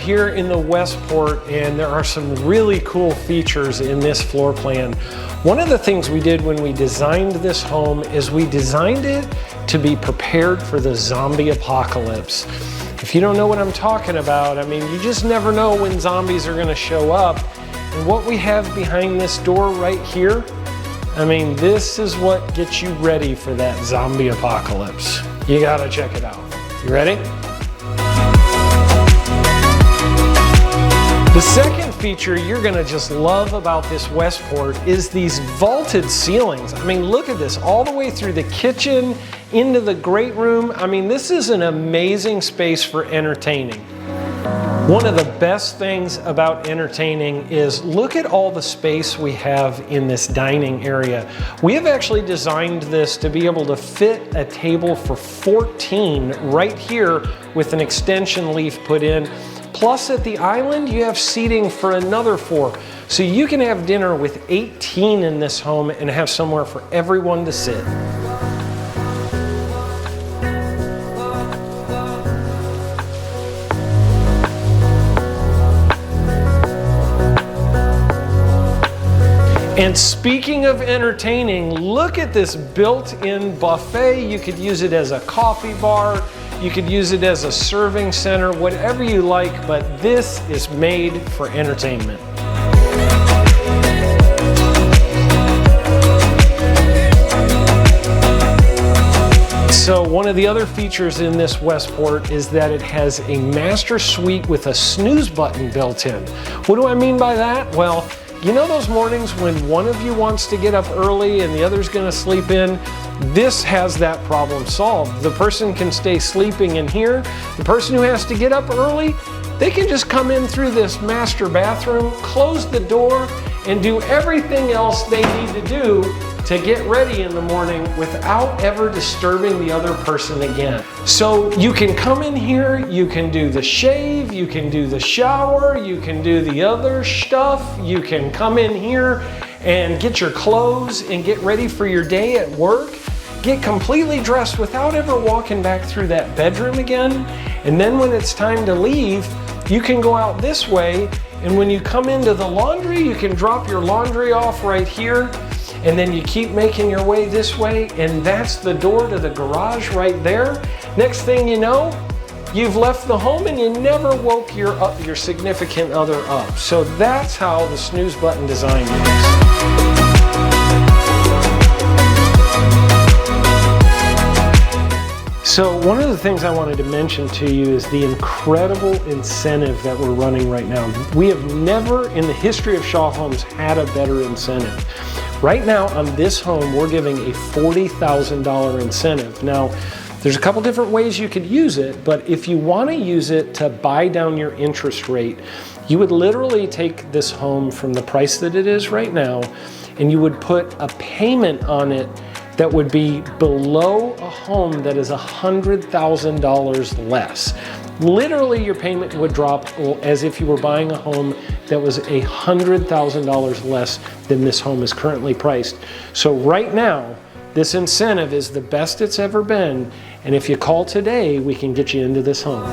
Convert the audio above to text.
here in the Westport, and there are some really cool features in this floor plan. One of the things we did when we designed this home is we designed it to be prepared for the zombie apocalypse. If you don't know what I'm talking about, I mean, you just never know when zombies are gonna show up. And what we have behind this door right here, I mean, this is what gets you ready for that zombie apocalypse. You gotta check it out. You ready? The second feature you're gonna just love about this Westport is these vaulted ceilings. I mean, look at this, all the way through the kitchen, into the great room. I mean, this is an amazing space for entertaining. One of the best things about entertaining is look at all the space we have in this dining area. We have actually designed this to be able to fit a table for 14 right here with an extension leaf put in. Plus at the island, you have seating for another 4. So you can have dinner with 18 in this home and have somewhere for everyone to sit. And speaking of entertaining, look at this built-in buffet. You could use it as a coffee bar, you could use it as a serving center, whatever you like, but this is made for entertainment. So one of the other features in this Westport is that it has a master suite with a snooze button built in. What do I mean by that? Well, you know those mornings when one of you wants to get up early and the other's gonna sleep in? This has that problem solved. The person can stay sleeping in here. The person who has to get up early, they can just come in through this master bathroom, close the door, and do everything else they need to do to get ready in the morning without ever disturbing the other person again. So you can come in here, you can do the shave, you can do the shower, you can do the other stuff, you can come in here and get your clothes and get ready for your day at work, get completely dressed without ever walking back through that bedroom again. And then when it's time to leave, you can go out this way, and when you come into the laundry, you can drop your laundry off right here. And then you keep making your way this way, and that's the door to the garage right there. Next thing you know, you've left the home and you never woke your significant other up. So that's how the snooze button design works. So one of the things I wanted to mention to you is the incredible incentive that we're running right now. We have never in the history of Shaw Homes had a better incentive. Right now on this home, we're giving a $40,000 incentive. Now, there's a couple different ways you could use it, but if you want to use it to buy down your interest rate, you would literally take this home from the price that it is right now, and you would put a payment on it that would be below a home that is $100,000 less. Literally, your payment would drop as if you were buying a home that was $100,000 less than this home is currently priced. So right now, this incentive is the best it's ever been, and if you call today, we can get you into this home.